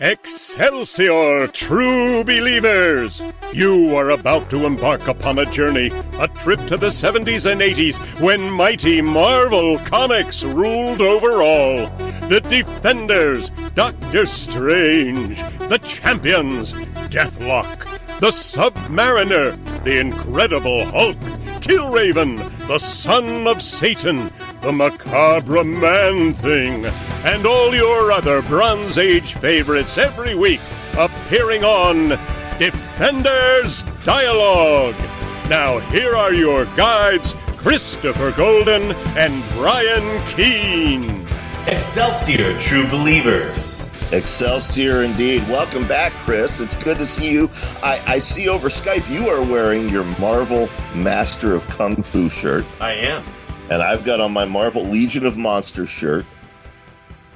Excelsior, true believers! You are about to embark upon a journey, a trip to the 70s and 80s when mighty Marvel Comics ruled over all. The Defenders, Doctor Strange, the Champions, Deathlok, the Submariner, the Incredible Hulk, Killraven, the Son of Satan, the Macabre Man-Thing, and all your other Bronze Age favorites every week appearing on Defenders Dialogue. Now here are your guides, Christopher Golden and Brian Keene. Excelsior, true believers. Excelsior indeed. Welcome back, Chris. It's good to see you. I see over Skype you are wearing your Marvel Master of Kung Fu shirt. I am. And I've got on my Marvel Legion of Monsters shirt.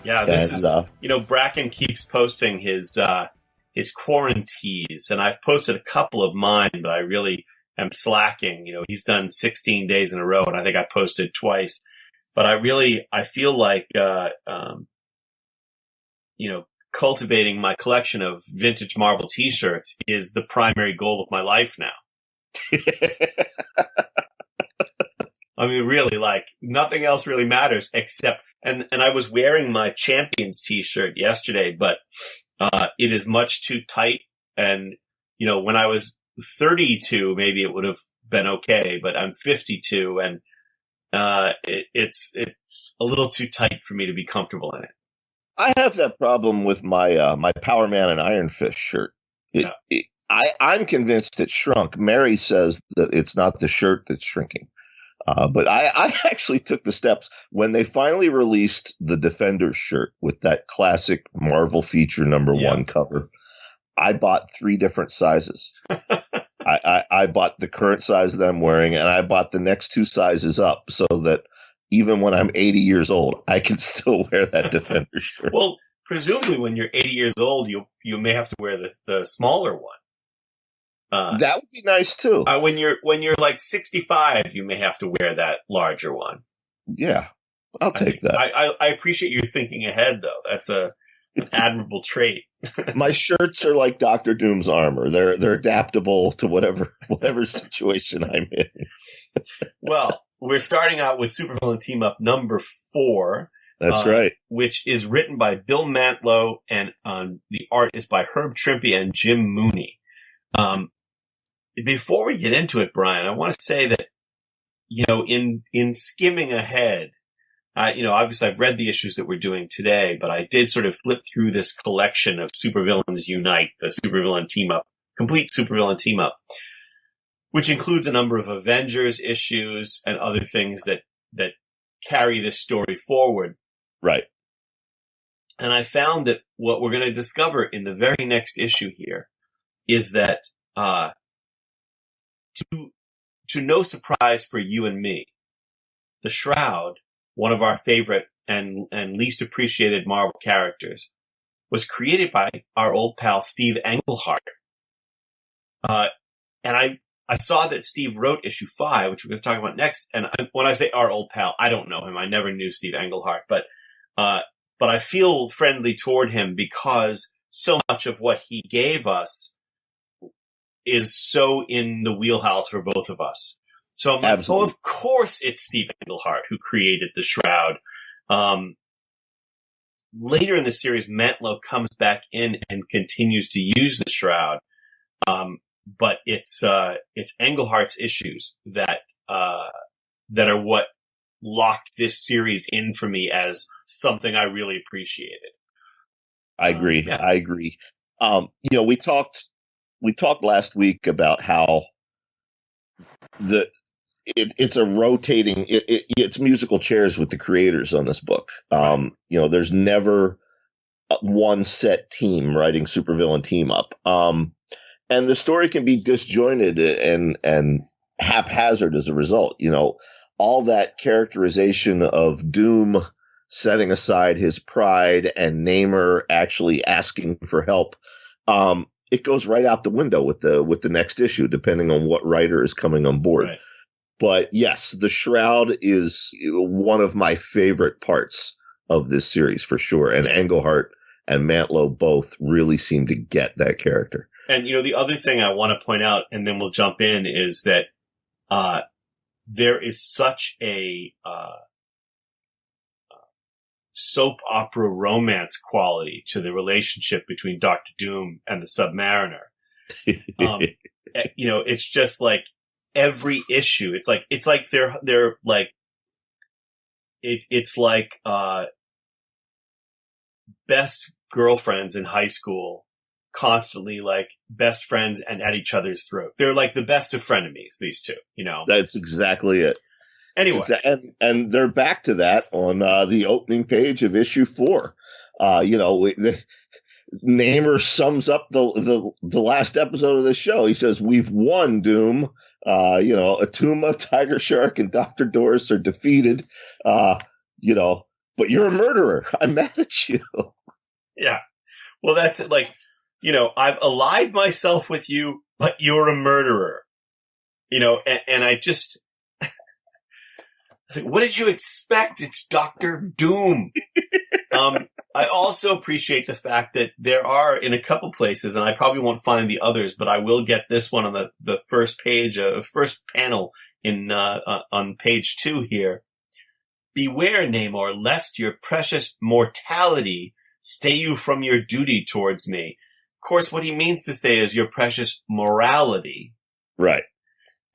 Yeah, this is, Bracken keeps posting his quarantines, and I've posted a couple of mine, but I really am slacking. He's done 16 days in a row, and I think I posted twice. But I feel like, cultivating my collection of vintage Marvel t-shirts is the primary goal of my life now. I mean, really, nothing else really matters except, and I was wearing my Champions t-shirt yesterday, but, it is much too tight. And, when I was 32, maybe it would have been okay, but I'm 52 and, it's a little too tight for me to be comfortable in it. I have that problem with my my Power Man and Iron Fist shirt. I'm convinced it shrunk. Mary says that it's not the shirt that's shrinking. But I actually took the steps when they finally released the Defenders shirt with that classic Marvel feature number 1 cover. I bought 3 different sizes. I bought the current size that I'm wearing, and I bought the next 2 sizes up so that even when I'm 80 years old, I can still wear that Defender shirt. Well, presumably when you're 80 years old, you may have to wear the smaller one. That would be nice too. When you're like 65, you may have to wear that larger one. Yeah, I'll take that. I appreciate you thinking ahead, though. That's an admirable trait. My shirts are like Dr. Doom's armor. They're adaptable to whatever situation I'm in. Well, we're starting out with Supervillain Team Up number 4. That's right. Which is written by Bill Mantlo, and the art is by Herb Trimpe and Jim Mooney. Before we get into it, Brian, I want to say that, in skimming ahead, obviously I've read the issues that we're doing today, but I did sort of flip through this collection of Supervillains Unite, the Supervillain Team Up, complete Supervillain Team Up, which includes a number of Avengers issues and other things that carry this story forward. Right. And I found that what we're going to discover in the very next issue here is that, to no surprise for you and me, the Shroud, one of our favorite and least appreciated Marvel characters, was created by our old pal Steve Englehart. And I saw that Steve wrote issue 5, which we're going to talk about next. And when I say our old pal, I don't know him. I never knew Steve Englehart, but I feel friendly toward him because so much of what he gave us is so in the wheelhouse for both of us. So I'm like, Absolutely. oh, of course it's Steve Englehart who created the Shroud. Later in the series, Mantlo comes back in and continues to use the Shroud. But it's Englehart's issues that are what locked this series in for me as something I really appreciated. I agree. I agree. We talked last week about how it's a rotating, it's musical chairs with the creators on this book. There's never one set team writing Supervillain Team Up. And the story can be disjointed and haphazard as a result. All that characterization of Doom setting aside his pride and Namor actually asking for help. It goes right out the window with the next issue, depending on what writer is coming on board. Right. But yes, the Shroud is one of my favorite parts of this series for sure. And Englehart and Mantlo both really seem to get that character. And, the other thing I want to point out, and then we'll jump in, is that there is such a soap opera romance quality to the relationship between Dr. Doom and the Submariner. It's just like every issue. It's like they're like, it's like best girlfriends in high school, constantly like best friends and at each other's throat. They're like the best of frenemies, these two, That's exactly it. Anyway. And they're back to that on the opening page of issue 4. Namor sums up the last episode of the show. He says, "We've won, Doom. Atuma, Tiger Shark, and Dr. Doris are defeated. But you're a murderer. I'm mad at you." Yeah. Well, that's it. Like, I've allied myself with you, but you're a murderer. And I just, what did you expect? It's Dr. Doom. I also appreciate the fact that there are, in a couple places, and I probably won't find the others, but I will get this one on the first page, first panel on page 2 here. "Beware, Namor, lest your precious mortality stay you from your duty towards me." Of course, what he means to say is your precious morality. Right.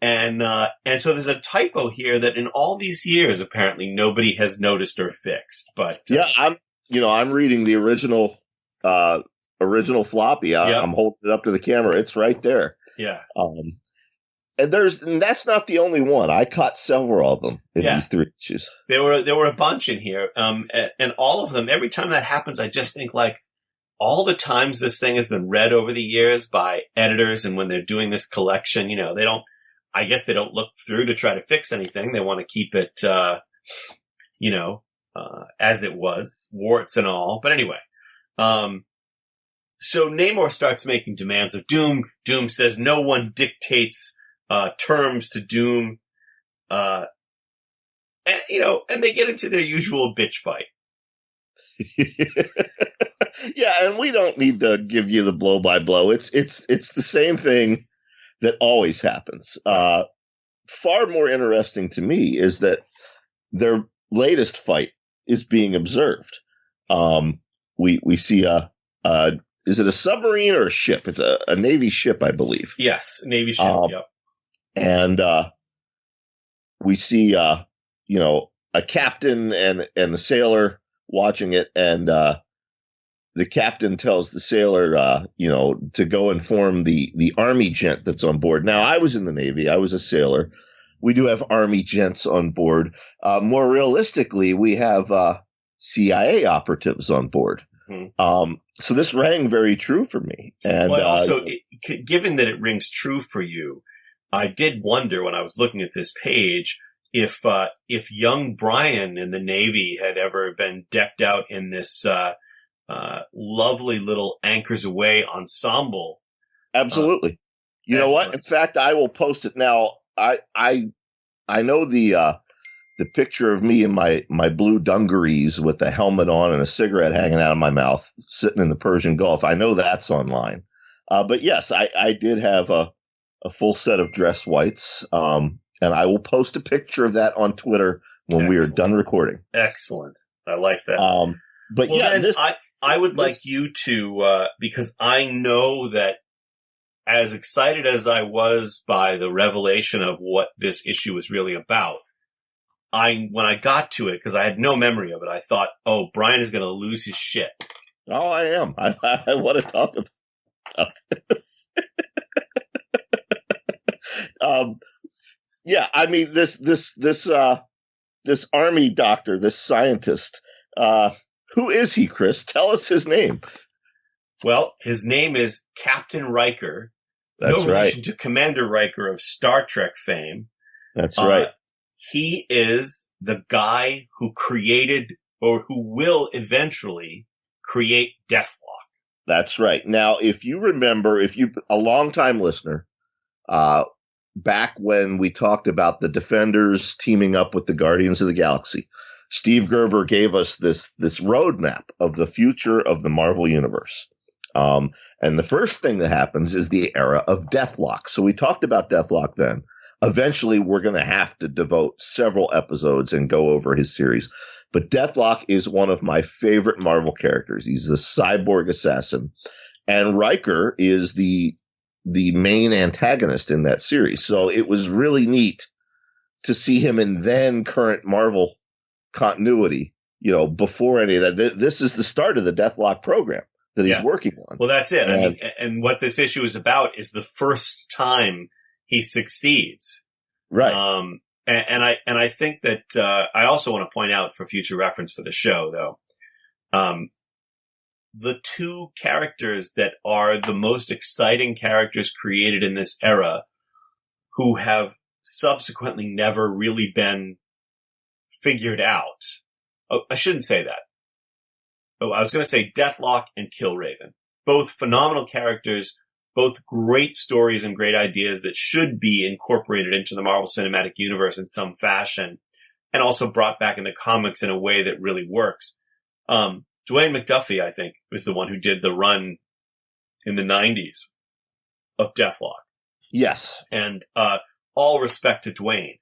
And so there's a typo here that in all these years, apparently nobody has noticed or fixed. But I'm reading the original floppy. I'm holding it up to the camera. It's right there. Yeah. And that's not the only one. I caught several of them in these 3 issues. There were a bunch in here. And all of them, every time that happens, I just think like all the times this thing has been read over the years by editors, and when they're doing this collection, I guess they don't look through to try to fix anything. They want to keep it, as it was, warts and all. But anyway, so Namor starts making demands of Doom. Doom says no one dictates terms to Doom. And they get into their usual bitch fight. Yeah, and we don't need to give you the blow by blow. It's the same thing that always happens. Far more interesting to me is that their latest fight is being observed. We see is it a submarine or a ship? It's a Navy ship, I believe. Yes, Navy ship. Yep. And we see a captain and a sailor watching it, and the captain tells the sailor, to go inform the Army gent that's on board. Now, I was in the Navy. I was a sailor. We do have Army gents on board. More realistically, we have CIA operatives on board. Mm-hmm. So this rang very true for me. And also, given that it rings true for you, I did wonder when I was looking at this page if young Brian in the Navy had ever been decked out in this lovely little Anchors Away ensemble. Absolutely. You know what? In fact, I will post it now. I know the picture of me in my blue dungarees with the helmet on and a cigarette hanging out of my mouth, sitting in the Persian Gulf. I know that's online. But yes, I did have a full set of dress whites. And I will post a picture of that on Twitter when we are done recording. Excellent. I like that. But well, yeah, then I would like you to, because I know that as excited as I was by the revelation of what this issue was really about, when I got to it, because I had no memory of it, I thought, oh, Brian is going to lose his shit. Oh, I am. I want to talk about this. Yeah, I mean, this Army doctor, this scientist, who is he, Chris? Tell us his name. Well, his name is Captain Riker. That's no relation to Commander Riker of Star Trek fame. That's right. He is the guy who created, or who will eventually create, Deathlok. That's right. Now, if you remember, a longtime listener, back when we talked about the Defenders teaming up with the Guardians of the Galaxy, Steve Gerber gave us this roadmap of the future of the Marvel Universe. And the first thing that happens is the era of Deathlok. So we talked about Deathlok then. Eventually, we're going to have to devote several episodes and go over his series. But Deathlok is one of my favorite Marvel characters. He's the cyborg assassin. And Riker is the main antagonist in that series. So it was really neat to see him in then current Marvel continuity, before any of that. This is the start of the Deathlok program that he's working on. Well, that's it. And what this issue is about is the first time he succeeds. Right. And I think that, I also want to point out for future reference for the show, though, the two characters that are the most exciting characters created in this era who have subsequently never really been figured out. Oh, I shouldn't say that. Oh, I was going to say Deathlok and Killraven. Both phenomenal characters, both great stories and great ideas that should be incorporated into the Marvel Cinematic Universe in some fashion, and also brought back into comics in a way that really works. Dwayne McDuffie, I think, was the one who did the run in the 90s of Deathlok. Yes. And all respect to Dwayne.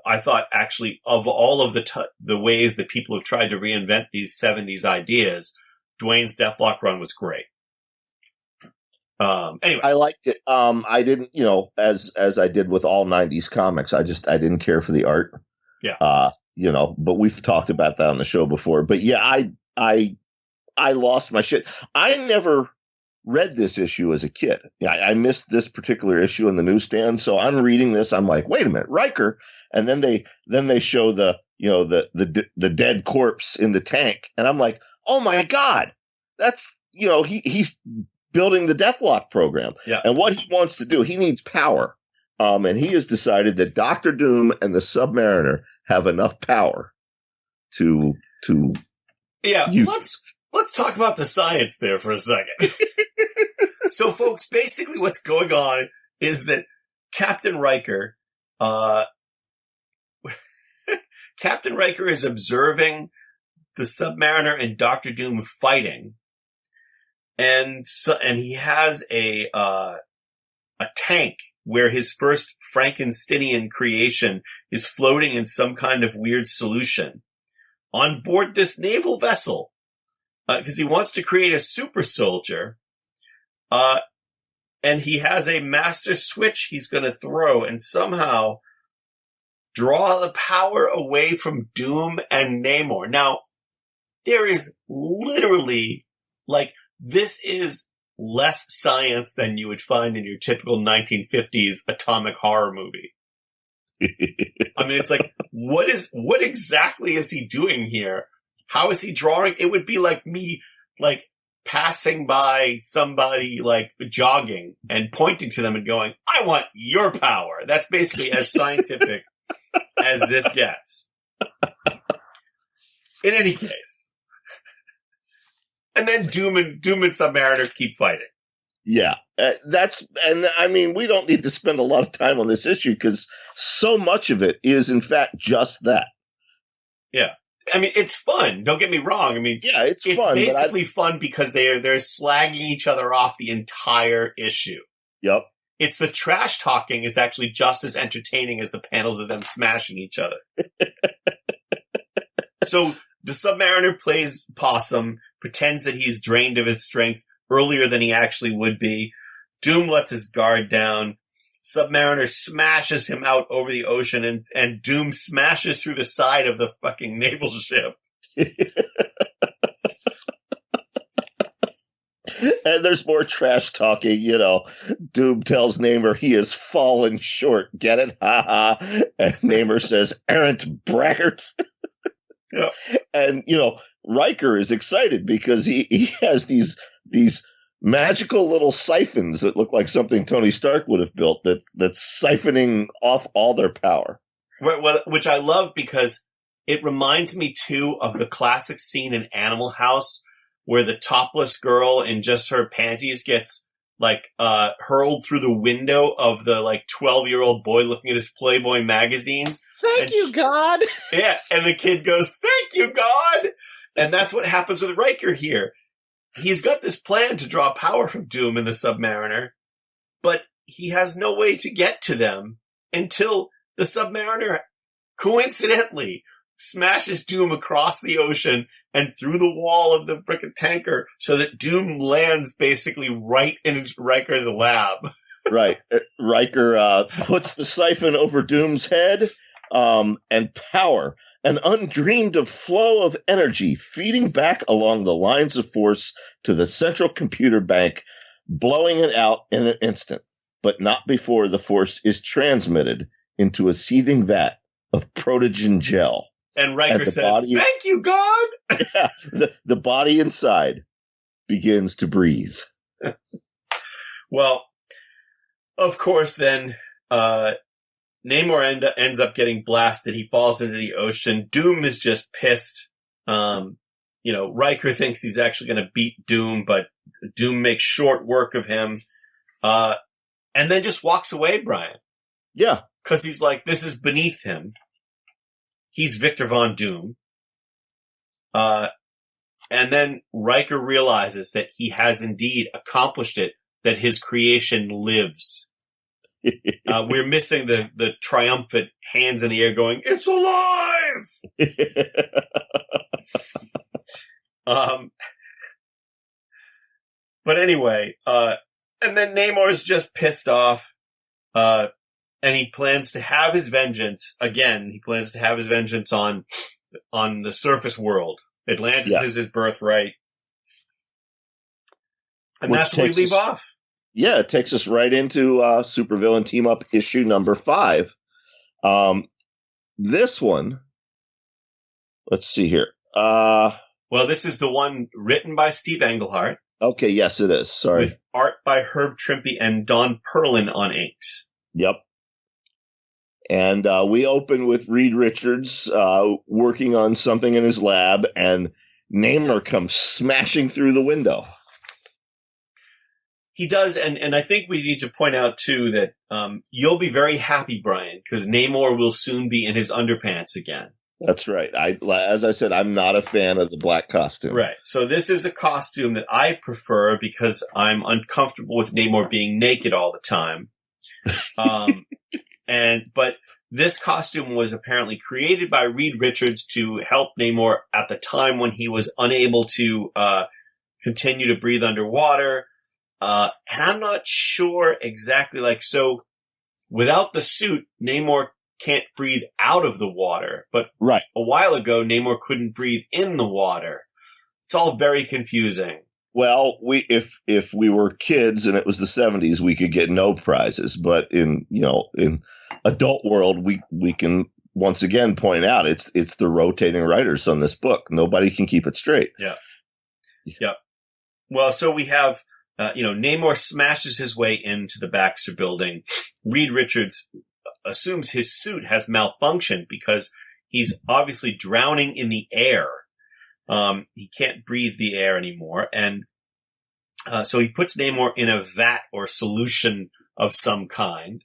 I thought, actually, of all of the ways that people have tried to reinvent these 70s ideas, Dwayne's Deathlok run was great. Anyway. I liked it. I didn't, as I did with all 90s comics, I didn't care for the art. Yeah. But we've talked about that on the show before. But yeah, I lost my shit. I never read this issue as a kid. I missed this particular issue in the newsstand. So I'm reading this. I'm like, wait a minute, Riker. And then they show the dead corpse in the tank. And I'm like, oh my God, that's, he's building the Deathlok program. Yeah. And what he wants to do, he needs power. And he has decided that Dr. Doom and the Submariner have enough power to let's talk about the science there for a second. So, folks, basically what's going on is that Captain Riker is observing the Submariner and Dr. Doom fighting, and he has a tank where his first Frankensteinian creation is floating in some kind of weird solution on board this naval vessel, because he wants to create a super soldier. And he has a master switch he's going to throw and somehow draw the power away from Doom and Namor. Now, there is literally, this is less science than you would find in your typical 1950s atomic horror movie. I mean, it's like, what exactly is he doing here? How is he drawing? It would be like me, passing by somebody, jogging and pointing to them and going, I want your power. That's basically as scientific as this gets. In any case. And then Doom and Submariner keep fighting. Yeah, we don't need to spend a lot of time on this issue because so much of it is, in fact, just that. Yeah. I mean, it's fun. Don't get me wrong. I mean, yeah, it's fun. It's basically fun because they're slagging each other off the entire issue. Yep. It's the trash talking is actually just as entertaining as the panels of them smashing each other. So the Submariner plays possum, pretends that he's drained of his strength earlier than he actually would be. Doom lets his guard down. Submariner smashes him out over the ocean, and Doom smashes through the side of the fucking naval ship. And there's more trash talking, Doom tells Namor he has fallen short. Get it? Ha ha. And Namor says, errant braggart. Yeah. And, Riker is excited because he has these magical little siphons that look like something Tony Stark would have built that's siphoning off all their power. Which I love because it reminds me, too, of the classic scene in Animal House where the topless girl in just her panties gets, hurled through the window of the 12-year-old boy looking at his Playboy magazines. Thank you, God. Yeah, and the kid goes, "Thank you, God." And that's what happens with Riker here. He's got this plan to draw power from Doom and the Submariner, but he has no way to get to them until the Submariner coincidentally smashes Doom across the ocean and through the wall of the frickin' tanker so that Doom lands basically right in Riker's lab. Right. Riker puts the siphon over Doom's head, and power, an undreamed of flow of energy feeding back along the lines of force to the central computer bank, blowing it out in an instant, but not before the force is transmitted into a seething vat of protogen gel. And Riker says, "Thank you, God!" Yeah, the body inside begins to breathe. Well, of course, then Namor ends up getting blasted. He falls into the ocean. Doom is just pissed. Riker thinks he's actually going to beat Doom, but Doom makes short work of him. And then just walks away, Brian. Yeah. Because he's like, this is beneath him. He's Victor Von Doom. And then Riker realizes that he has indeed accomplished it, that his creation lives. We're missing the triumphant hands in the air going, "It's alive!" But anyway, and then Namor's just pissed off, and he plans to have his vengeance again. He plans to have his vengeance on the surface world. Atlantis is his birthright. And that's where we leave off. Yeah, it takes us right into Supervillain Team Up issue number 5. This one, let's see here. Well, this is the one written by Steve Englehart. Okay, yes, it is. Sorry. With art by Herb Trimpe and Don Perlin on inks. Yep. And we open with Reed Richards working on something in his lab, and Namor comes smashing through the window. He does, and I think we need to point out, too, that you'll be very happy, Brian, because Namor will soon be in his underpants again. That's right. As I said, I'm not a fan of the black costume. Right. So this is a costume that I prefer because I'm uncomfortable with Namor being naked all the time. But this costume was apparently created by Reed Richards to help Namor at the time when he was unable to continue to breathe underwater. And I'm not sure exactly, so without the suit, Namor can't breathe out of the water. But right. A while ago, Namor couldn't breathe in the water. It's all very confusing. Well, if we were kids and it was the 70s, we could get no prizes. But in adult world, we can once again point out it's the rotating writers on this book. Nobody can keep it straight. Yeah. Yeah. Well, so we have, Namor smashes his way into the Baxter building. Reed Richards assumes his suit has malfunctioned because he's obviously drowning in the air. He can't breathe the air anymore. And so he puts Namor in a vat or solution of some kind.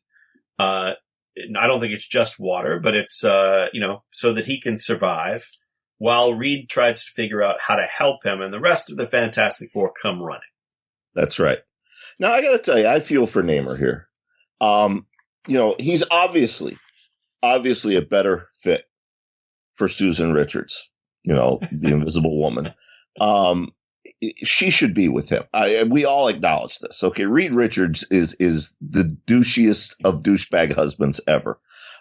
I don't think it's just water, but it's, so that he can survive, while Reed tries to figure out how to help him, and the rest of the Fantastic Four come running. That's right. Now, I got to tell you, I feel for Namor here. He's obviously a better fit for Susan Richards, the Invisible Woman. She should be with him. We all acknowledge this. Okay, Reed Richards is the douchiest of douchebag husbands ever.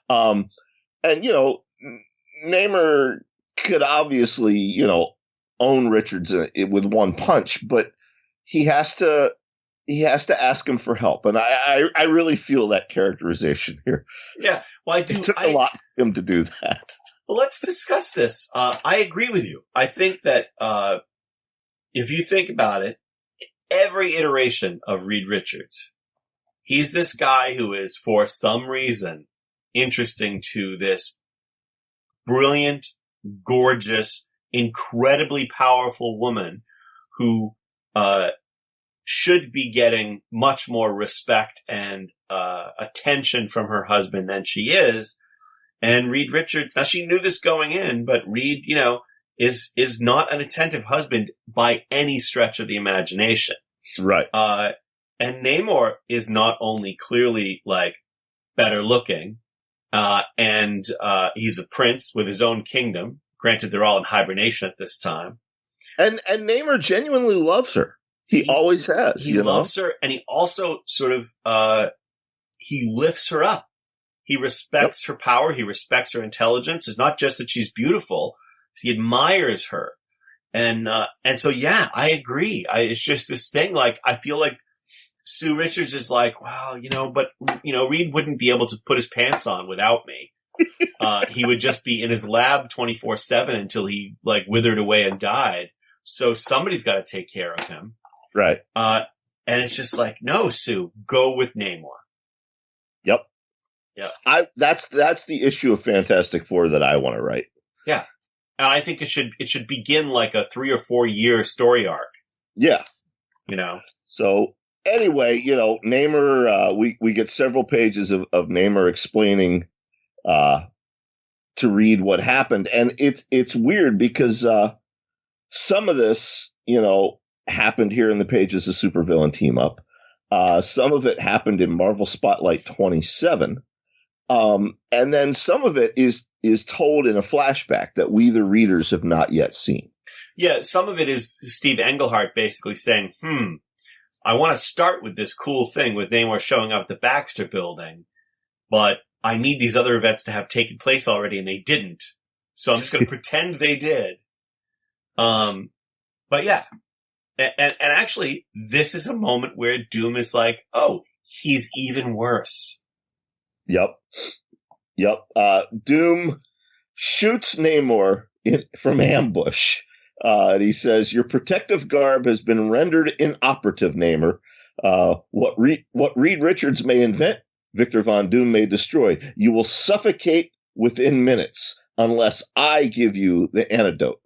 And Namor could obviously, own Richards with one punch, but he has to ask him for help. And I really feel that characterization here. Yeah. Well, I do. It took a lot for him to do that. Well, let's discuss this. I agree with you. I think that, if you think about it, every iteration of Reed Richards, he's this guy who is, for some reason, interesting to this brilliant, gorgeous, incredibly powerful woman who should be getting much more respect and attention from her husband than she is. And Reed Richards, now she knew this going in, but Reed, is not an attentive husband by any stretch of the imagination. Right. And Namor is not only clearly like better looking, and he's a prince with his own kingdom. Granted, they're all in hibernation at this time. And Namor genuinely loves her. He always has. He loves her, and he also sort of he lifts her up. He respects her power. He respects her intelligence. It's not just that she's beautiful. He admires her. And so, yeah, I agree. It's just this thing, like, I feel like Sue Richards is like, wow, but Reed wouldn't be able to put his pants on without me. He would just be in his lab 24/7 until he, like, withered away and died. So somebody's got to take care of him. Right. And it's just like, no, Sue, go with Namor. Yep. Yeah. That's the issue of Fantastic Four that I want to write. Yeah. And I think it should begin like a 3 or 4 year story arc. Yeah. So anyway, Namor, we get several pages of Namor explaining to Reed what happened. And it's weird because some of this, happened here in the pages of Supervillain Team Up. Some of it happened in Marvel Spotlight 27. And then some of it is told in a flashback that we, the readers, have not yet seen. Yeah, some of it is Steve Englehart basically saying, I want to start with this cool thing with Namor showing up at the Baxter building, but I need these other events to have taken place already, and they didn't. So I'm just going to pretend they did. But yeah. And actually, this is a moment where Doom is like, oh, he's even worse. Yep. Doom shoots Namor from ambush. And he says, your protective garb has been rendered inoperative, Namor. What Reed Richards may invent, Victor Von Doom may destroy. You will suffocate within minutes unless I give you the antidote.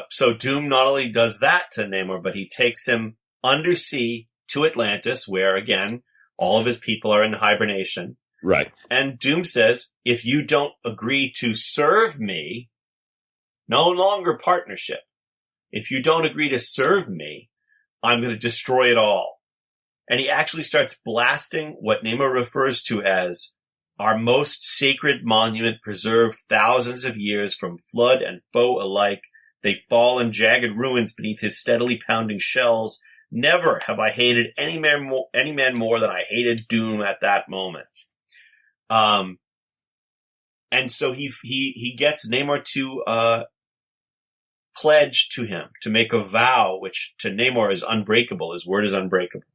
So Doom not only does that to Namor, but he takes him undersea to Atlantis, where, again, all of his people are in hibernation. Right. And Doom says, if you don't agree to serve me, no longer partnership. If you don't agree to serve me, I'm going to destroy it all. And he actually starts blasting what Namor refers to as our most sacred monument preserved thousands of years from flood and foe alike. They fall in jagged ruins beneath his steadily pounding shells. Never have I hated any man more than I hated Doom at that moment. And so he gets Namor to pledge to him, to make a vow, which to Namor is unbreakable. His word is unbreakable.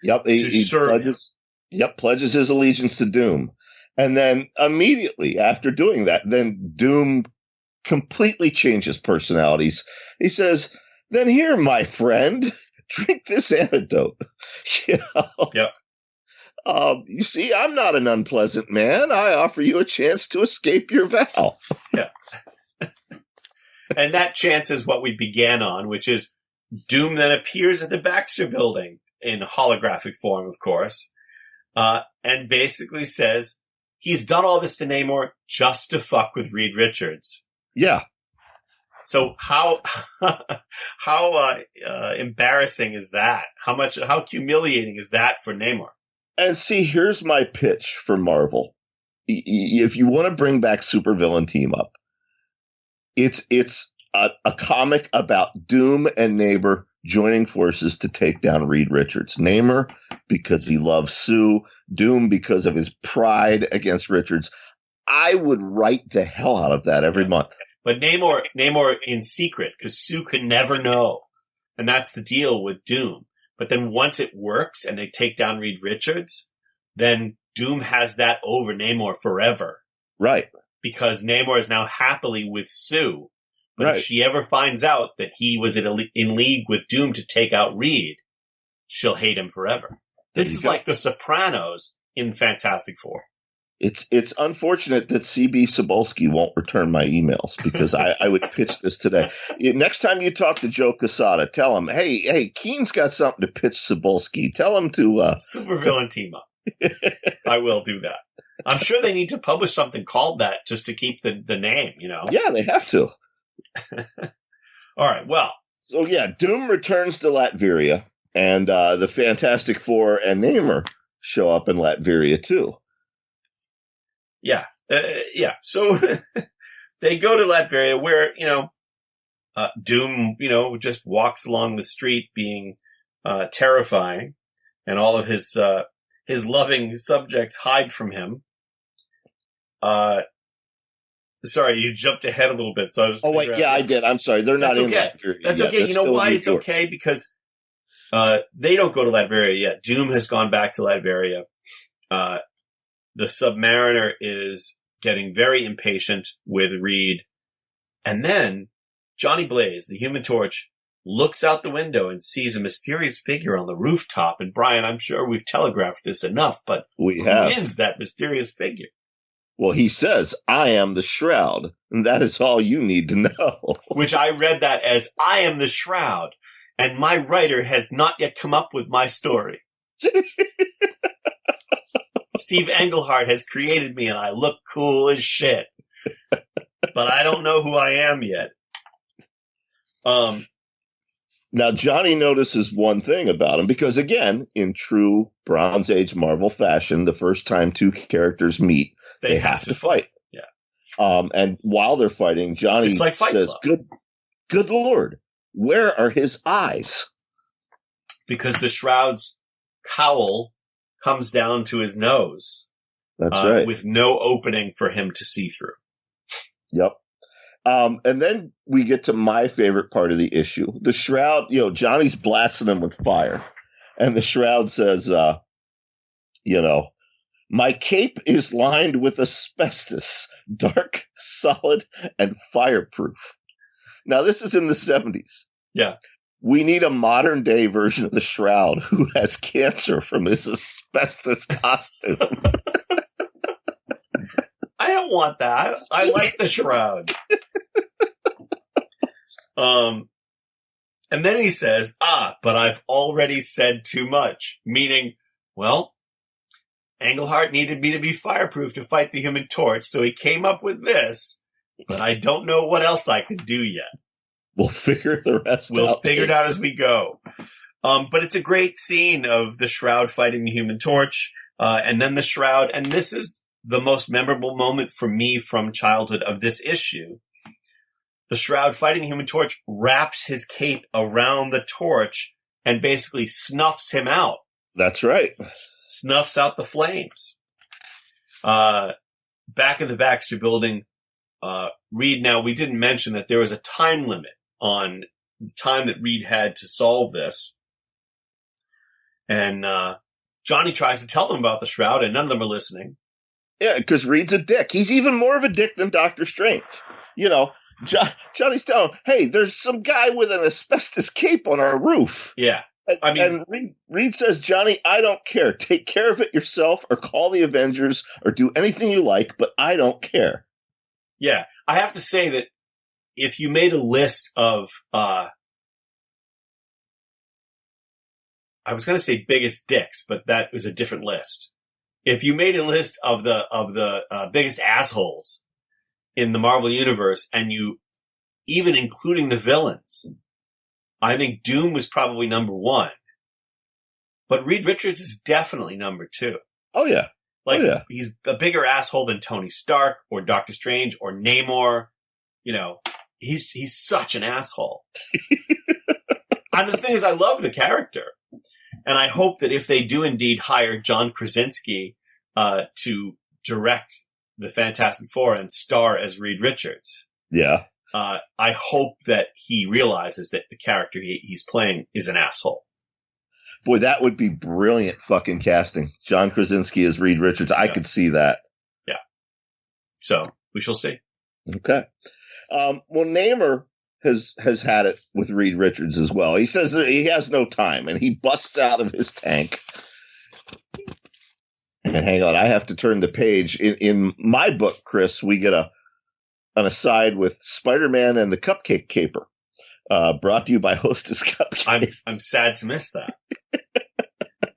Yep, he pledges. Yep, pledges his allegiance to Doom, and then immediately after doing that, then Doom completely changes personalities. He says, then here, my friend, drink this antidote. Yep. You see, I'm not an unpleasant man. I offer you a chance to escape your vow. Yeah. And that chance is what we began on, which is Doom then appears at the Baxter building in holographic form, of course, and basically says he's done all this to Namor just to fuck with Reed Richards. Yeah. So how embarrassing is that? How humiliating is that for Namor? And see, here's my pitch for Marvel. If you want to bring back Supervillain Team Up, it's a comic about Doom and Namor joining forces to take down Reed Richards. Namor because he loves Sue, Doom because of his pride against Richards. I would write the hell out of that every month. But Namor in secret, because Sue could never know. And that's the deal with Doom. But then once it works and they take down Reed Richards, then Doom has that over Namor forever. Right. Because Namor is now happily with Sue. But right. If she ever finds out that he was in league with Doom to take out Reed, she'll hate him forever. This is like The Sopranos in Fantastic Four. It's unfortunate that CB Cebulski won't return my emails because I would pitch this today. Next time you talk to Joe Quesada, tell him, hey, Keene's got something to pitch Cebulski. Tell him to supervillain team up. I will do that. I'm sure they need to publish something called that just to keep the name, Yeah, they have to. All right, well. So, yeah, Doom returns to Latveria, and the Fantastic Four and Namor show up in Latveria, too. Yeah. So they go to Latveria where, Doom, just walks along the street being terrifying, and all of his loving subjects hide from him. Sorry, you jumped ahead a little bit. So I did. I'm sorry. They're not in Latveria. That's okay. They're you know why it's okay? Because they don't go to Latveria yet. Doom has gone back to Latveria. The Submariner is getting very impatient with Reed. And then Johnny Blaze, the Human Torch, looks out the window and sees a mysterious figure on the rooftop. And Brian, I'm sure we've telegraphed this enough, but who is that mysterious figure? Well, he says, I am the Shroud, and that is all you need to know. Which I read that as, I am the Shroud, and my writer has not yet come up with my story. Steve Englehart has created me, and I look cool as shit. But I don't know who I am yet. Now, Johnny notices one thing about him, because, again, in true Bronze Age Marvel fashion, the first time two characters meet, they have to fight. Yeah. And while they're fighting, Johnny says, Good Lord, where are his eyes? Because the Shroud's cowl comes down to his nose. That's right. With no opening for him to see through. Yep. And then we get to my favorite part of the issue. The Shroud, Johnny's blasting him with fire. And the Shroud says, my cape is lined with asbestos, dark, solid, and fireproof. Now, this is in the 70s. Yeah. We need a modern day version of the Shroud who has cancer from his asbestos costume. I don't want that. I like the Shroud. And then he says, but I've already said too much. Meaning, well, Englehart needed me to be fireproof to fight the Human Torch, so he came up with this, but I don't know what else I can do yet. We'll figure the rest out. We'll figure it out as we go. But it's a great scene of the Shroud fighting the Human Torch, and then the Shroud, and this is the most memorable moment for me from childhood of this issue. The Shroud fighting the Human Torch wraps his cape around the torch and basically snuffs him out. That's right. Snuffs out the flames. Back in the Baxter building, Reed, now we didn't mention that there was a time limit on the time that Reed had to solve this. And Johnny tries to tell them about the Shroud, and none of them are listening. Yeah, because Reed's a dick. He's even more of a dick than Doctor Strange. Johnny's telling him, hey, there's some guy with an asbestos cape on our roof. Yeah. And Reed says, Johnny, I don't care. Take care of it yourself or call the Avengers or do anything you like, but I don't care. Yeah. I have to say that if you made a list of, I was going to say biggest dicks, but that was a different list. If you made a list of the biggest assholes in the Marvel Universe, and you even including the villains, I think Doom was probably number one. But Reed Richards is definitely number two. Oh, yeah. He's a bigger asshole than Tony Stark or Doctor Strange or Namor. He's such an asshole. And the thing is, I love the character. And I hope that if they do indeed hire John Krasinski to direct the Fantastic Four and star as Reed Richards, yeah, I hope that he realizes that the character he's playing is an asshole. Boy, that would be brilliant fucking casting. John Krasinski as Reed Richards. I could see that. Yeah. So we shall see. Okay. Well, Namor has had it with Reed Richards as well. He says that he has no time, and he busts out of his tank. And hang on, I have to turn the page. In my book, Chris, we get an aside with Spider-Man and the Cupcake Caper, brought to you by Hostess Cupcakes. I'm sad to miss that.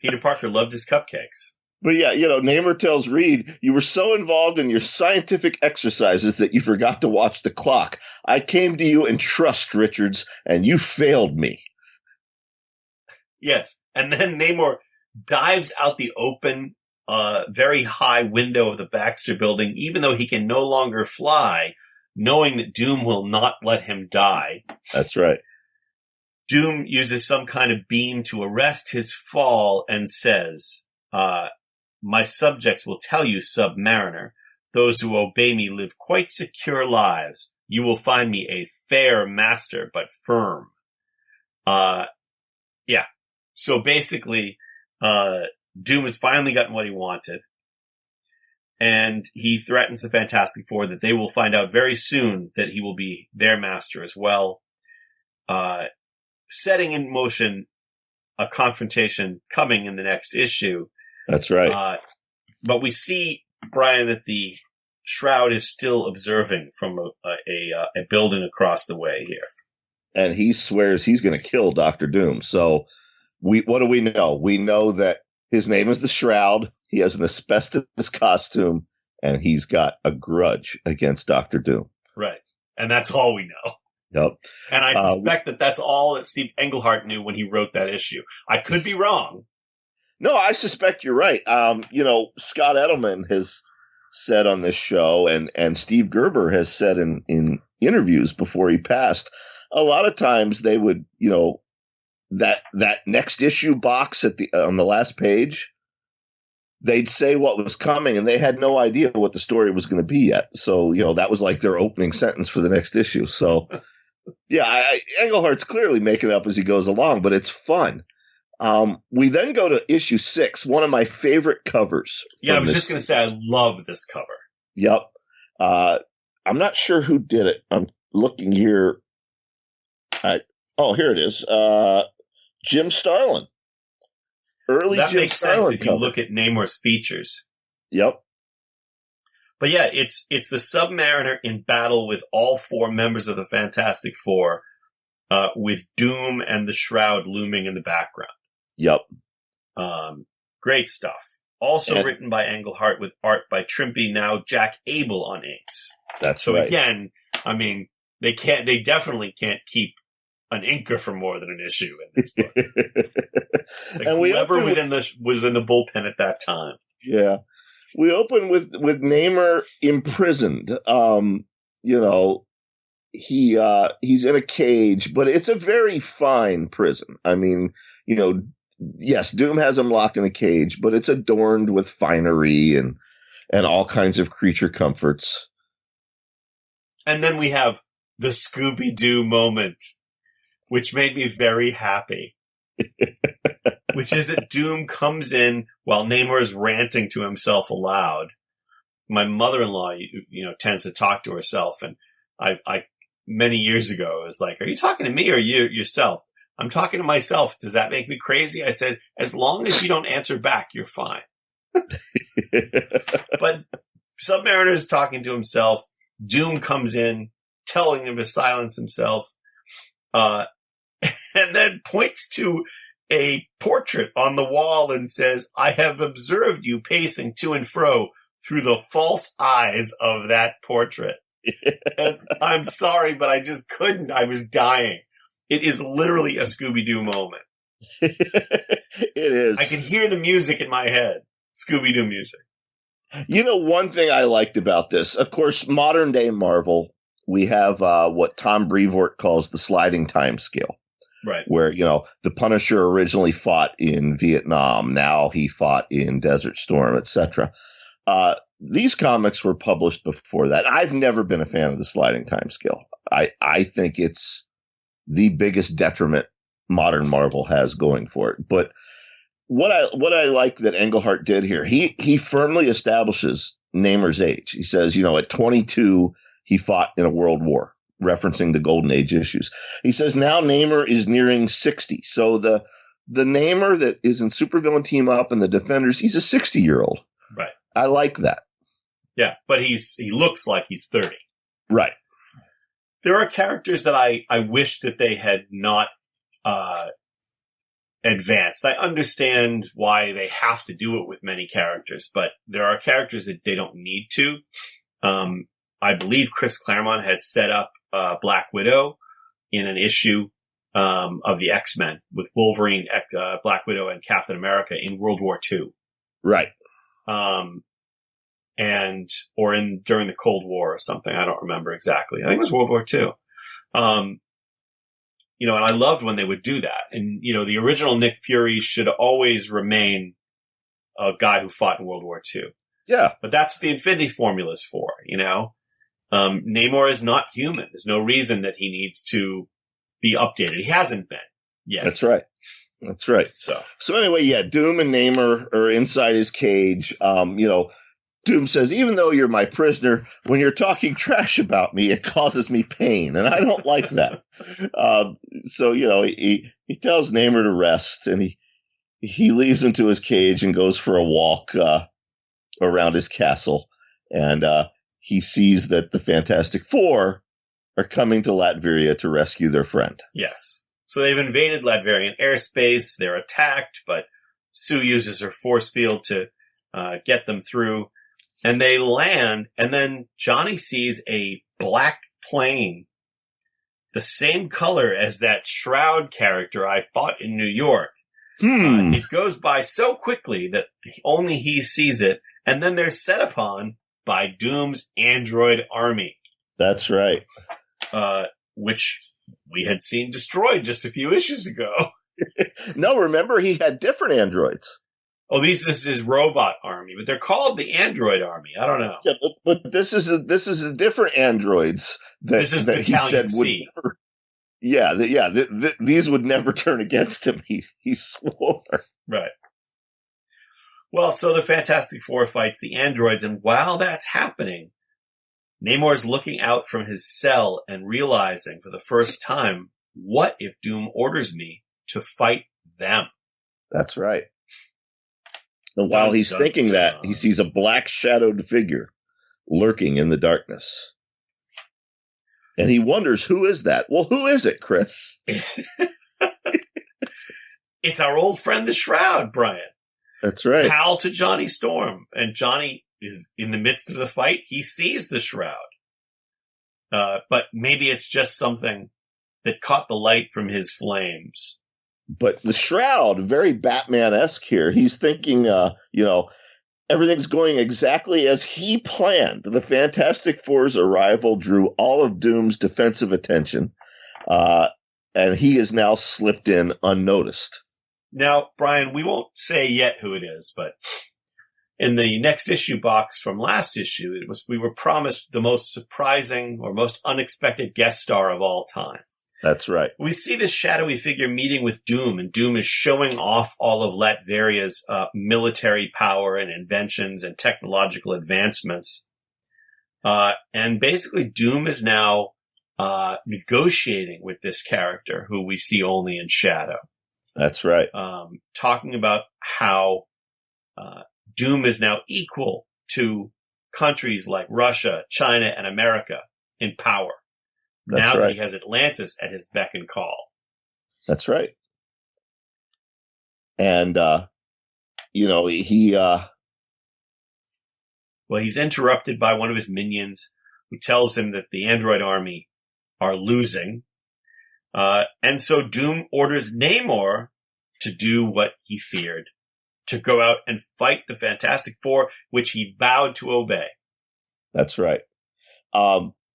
Peter Parker loved his cupcakes. But yeah, Namor tells Reed, you were so involved in your scientific exercises that you forgot to watch the clock. I came to you in trust, Richards, and you failed me. Yes. And then Namor dives out the open, very high window of the Baxter building, even though he can no longer fly, knowing that Doom will not let him die. That's right. Doom uses some kind of beam to arrest his fall and says, my subjects will tell you, Submariner, those who obey me live quite secure lives. You will find me a fair master, but firm. Yeah. So basically, Doom has finally gotten what he wanted. And he threatens the Fantastic Four that they will find out very soon that he will be their master as well. Setting in motion a confrontation coming in the next issue. That's right. But we see, Brian, that the Shroud is still observing from a building across the way here. And he swears he's going to kill Dr. Doom. So what do we know? We know that his name is the Shroud. He has an asbestos costume, and he's got a grudge against Dr. Doom. Right. And that's all we know. Yep. And I suspect that that's all that Steve Englehart knew when he wrote that issue. I could be wrong. No, I suspect you're right. Scott Edelman has said on this show, and Steve Gerber has said in interviews before he passed, a lot of times they would, that next issue box on the last page, they'd say what was coming, and they had no idea what the story was going to be yet. So, that was like their opening sentence for the next issue. So, yeah, Englehart's clearly making it up as he goes along, but it's fun. We then go to issue 6, one of my favorite covers. Yeah, I was just going to say, I love this cover. Yep. I'm not sure who did it. I'm looking here. Here it is. Jim Starlin. That Jim makes Starlin sense if cover. you look at Namor's features. Yep. But yeah, it's the Submariner in battle with all 4 members of the Fantastic Four, with Doom and the Shroud looming in the background. Yep. Great stuff. Also written by Englehart with art by Trimpe, now Jack Abel on inks. That's right. So right. again, I mean, they definitely can't keep an inker for more than an issue in this book. It's like and whoever was in the bullpen at that time. Yeah. We open with Namor imprisoned. He's in a cage, but it's a very fine prison. I mean, yes, Doom has him locked in a cage, but it's adorned with finery and all kinds of creature comforts. And then we have the Scooby-Doo moment, which made me very happy. Which is that Doom comes in while Namor is ranting to himself aloud. My mother-in-law, tends to talk to herself, and I many years ago was like, "Are you talking to me or yourself?" "I'm talking to myself. Does that make me crazy?" I said, "As long as you don't answer back, you're fine." But Submariner is talking to himself. Doom comes in, telling him to silence himself, and then points to a portrait on the wall and says, "I have observed you pacing to and fro through the false eyes of that portrait." And I'm sorry, but I just couldn't. I was dying. It is literally a Scooby-Doo moment. It is. I can hear the music in my head. Scooby-Doo music. One thing I liked about this, of course, modern day Marvel, we have what Tom Brevoort calls the sliding time scale. Right. Where, the Punisher originally fought in Vietnam. Now he fought in Desert Storm, etc. These comics were published before that. I've never been a fan of the sliding time scale. I think it's the biggest detriment modern Marvel has going for it. But what I like that Englehart did here, he firmly establishes Namor's age. He says, at 22, he fought in a world war, referencing the Golden Age issues. He says now Namor is nearing 60. So the Namor that is in Supervillain Team Up and the Defenders, he's a 60-year-old. I like that. Yeah, but he looks like he's 30. Right. There are characters that I wish that they had not advanced. I understand why they have to do it with many characters, but there are characters that they don't need to. I believe Chris Claremont had set up Black Widow in an issue of the X-Men with Wolverine, Black Widow, and Captain America in World War II. Right. During the Cold War or something. I don't remember exactly. I think it was World War II. And I loved when they would do that. And, the original Nick Fury should always remain a guy who fought in World War II. Yeah. But that's what the Infinity Formula is for, Namor is not human. There's no reason that he needs to be updated. He hasn't been yet. That's right. So anyway, yeah, Doom and Namor are inside his cage. Doom says, even though you're my prisoner, when you're talking trash about me, it causes me pain, and I don't like that. So he tells Namor to rest, and he leaves into his cage and goes for a walk around his castle, and he sees that the Fantastic Four are coming to Latveria to rescue their friend. Yes. So they've invaded Latverian airspace. They're attacked, but Sue uses her force field to get them through. And they land, and then Johnny sees a black plane, the same color as that Shroud character I fought in New York. It goes by so quickly that only he sees it, and then they're set upon by Doom's android army. That's right. Which we had seen destroyed just a few issues ago. No, remember, he had different androids. Oh, this is his robot army, but they're called the Android Army. I don't know. Yeah, but this is a different androids this is that he said C. would never, these would never turn against him. He swore. Right. Well, so the Fantastic Four fights the androids, and while that's happening, Namor's looking out from his cell and realizing for the first time, what if Doom orders me to fight them? That's right. And while he's thinking that, he sees a black shadowed figure lurking in the darkness. And he wonders, who is that? Well, who is it, Chris? It's our old friend, the Shroud, Brian. That's right. Pal to Johnny Storm. And Johnny is in the midst of the fight. He sees the Shroud. But maybe it's just something that caught the light from his flames. But the Shroud, very Batman-esque here. He's thinking, everything's going exactly as he planned. The Fantastic Four's arrival drew all of Doom's defensive attention, and he is now slipped in unnoticed. Now, Brian, we won't say yet who it is, but in the next issue box from last issue, we were promised the most surprising or most unexpected guest star of all time. That's right. We see this shadowy figure meeting with Doom, and Doom is showing off all of Latveria's military power and inventions and technological advancements. And basically, Doom is now negotiating with this character who we see only in shadow. That's right. Talking about how Doom is now equal to countries like Russia, China, and America in power. That's now right. that he has Atlantis at his beck and call. That's right. And, he's interrupted by one of his minions who tells him that the android army are losing. And so Doom orders Namor to do what he feared, to go out and fight the Fantastic Four, which he vowed to obey. That's right.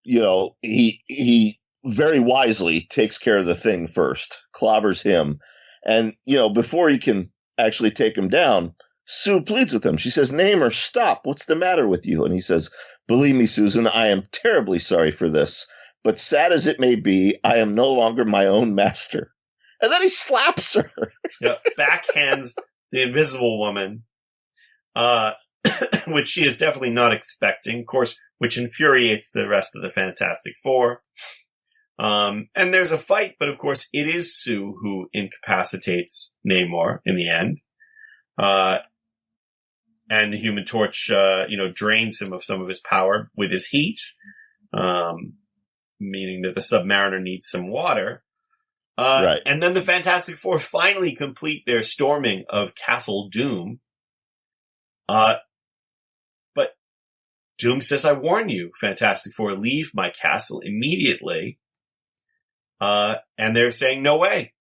He very wisely takes care of the Thing first, clobbers him. And, before he can actually take him down, Sue pleads with him. She says, Namor, stop. What's the matter with you? And he says, believe me, Susan, I am terribly sorry for this. But sad as it may be, I am no longer my own master. And then he slaps her. Yeah, backhands the Invisible Woman, which she is definitely not expecting, of course, which infuriates the rest of the Fantastic Four. And there's a fight, but of course it is Sue who incapacitates Namor in the end. And the Human Torch, drains him of some of his power with his heat, meaning that the Submariner needs some water. Right. And then the Fantastic Four finally complete their storming of Castle Doom. But Doom says, I warn you, Fantastic Four, leave my castle immediately. And they're saying, no way.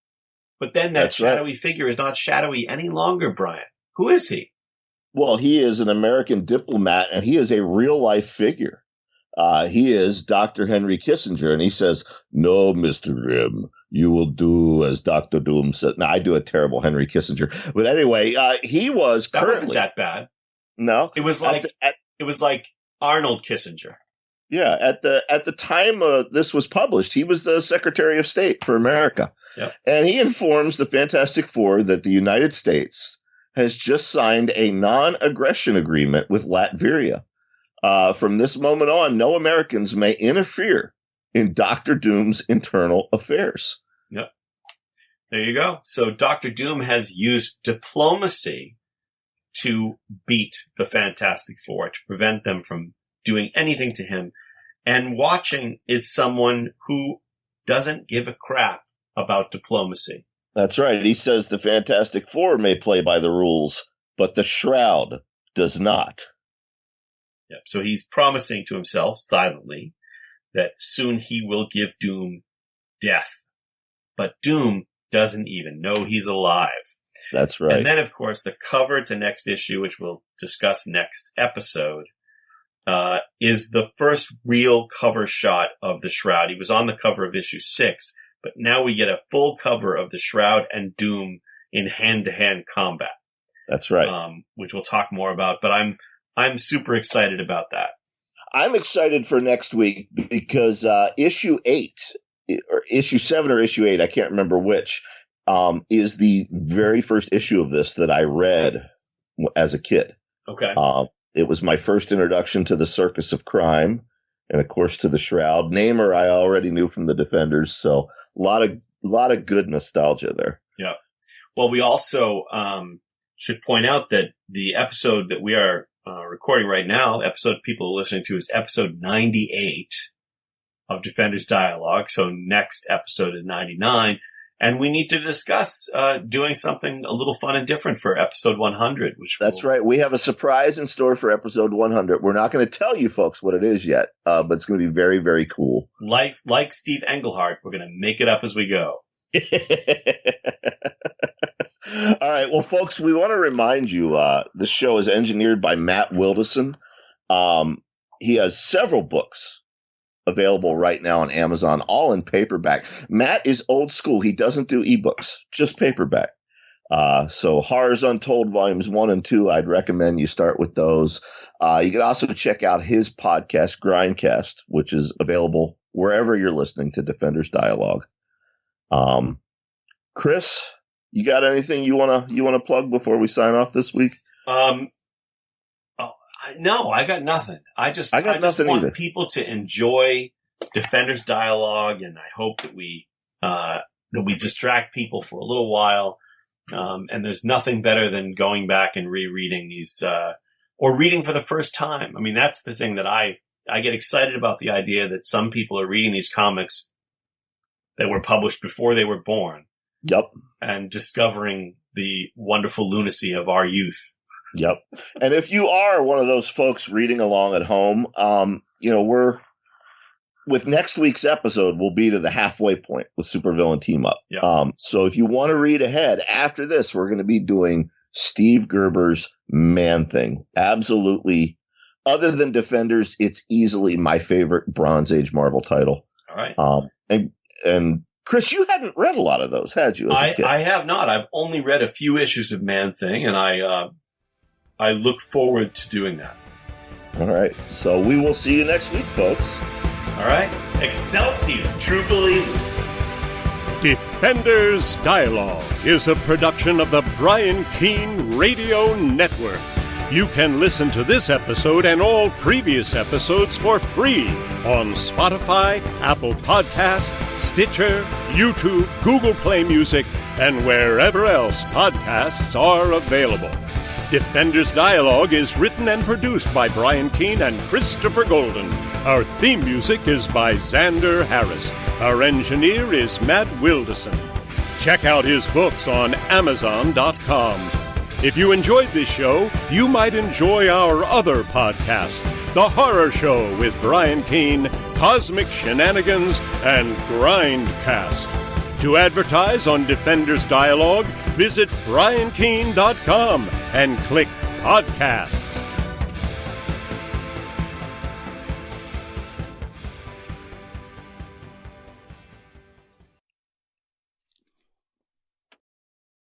But then that shadowy figure is not shadowy any longer, Brian. Who is he? Well, he is an American diplomat, and he is a real-life figure. He is Dr. Henry Kissinger, and he says, no, Mr. Grimm, you will do as Dr. Doom said. Now, I do a terrible Henry Kissinger. But anyway, he was That wasn't that bad. No. It was like Arnold Kissinger. Yeah, at the time this was published, he was the Secretary of State for America. Yep. And he informs the Fantastic Four that the United States has just signed a non-aggression agreement with Latveria. From this moment on, no Americans may interfere in Dr. Doom's internal affairs. Yep. There you go. So Dr. Doom has used diplomacy to beat the Fantastic Four, to prevent them from doing anything to him. And watching is someone who doesn't give a crap about diplomacy. That's right. He says the Fantastic Four may play by the rules, but the Shroud does not. Yep. So he's promising to himself silently that soon he will give Doom death. But Doom doesn't even know he's alive. That's right. And then, of course, the cover to next issue, which we'll discuss next episode, is the first real cover shot of the Shroud. He was on the cover of issue 6, but now we get a full cover of the Shroud and Doom in hand-to-hand combat. That's right. Which we'll talk more about, but I'm super excited about that. I'm excited for next week because issue 8, or issue 7 or issue 8, I can't remember which, is the very first issue of this that I read as a kid. Okay. It was my first introduction to the Circus of Crime and, of course, to the Shroud. Namor I already knew from the Defenders, so a lot of good nostalgia there. Yeah. Well, we also should point out that the episode that we are recording right now, episode people are listening to, is episode 98 of Defenders Dialogue. So next episode is 99. And we need to discuss doing something a little fun and different for episode 100. That's right. We have a surprise in store for episode 100. We're not going to tell you folks what it is yet, but it's going to be very, very cool. Like Steve Englehart, we're going to make it up as we go. All right. Well, folks, we want to remind you this show is engineered by Matt Wilderson. He has several books available right now on Amazon, all in paperback. Matt is old school. He doesn't do ebooks, just paperback. So Horrors Untold Volumes 1 and 2, I'd recommend you start with those. You can also check out his podcast, Grindcast, which is available wherever you're listening to Defenders Dialogue. Chris, you got anything you wanna plug before we sign off this week? No, I got nothing. I just want either. People to enjoy Defenders Dialogue, and I hope that we distract people for a little while. And there's nothing better than going back and rereading these, or reading for the first time. I mean, that's the thing that I get excited about, the idea that some people are reading these comics that were published before they were born. Yep. And discovering the wonderful lunacy of our youth. Yep. And if you are one of those folks reading along at home, we're with next week's episode, we'll be to the halfway point with Supervillain Team Up. Yep. So if you want to read ahead after this, we're going to be doing Steve Gerber's Man-Thing. Absolutely. Other than Defenders, it's easily my favorite Bronze Age Marvel title. All right. And Chris, you hadn't read a lot of those, had you? I have not. I've only read a few issues of Man-Thing, and I look forward to doing that. All right. So we will see you next week, folks. All right. Excelsior, true believers. Defenders Dialogue is a production of the Brian Keene Radio Network. You can listen to this episode and all previous episodes for free on Spotify, Apple Podcasts, Stitcher, YouTube, Google Play Music, and wherever else podcasts are available. Defenders Dialogue is written and produced by Brian Keene and Christopher Golden. Our theme music is by Xander Harris. Our engineer is Matt Wilderson. Check out his books on Amazon.com. If you enjoyed this show, you might enjoy our other podcasts, The Horror Show with Brian Keene, Cosmic Shenanigans, and Grindcast. To advertise on Defenders Dialogue, visit briankeene.com and click Podcast.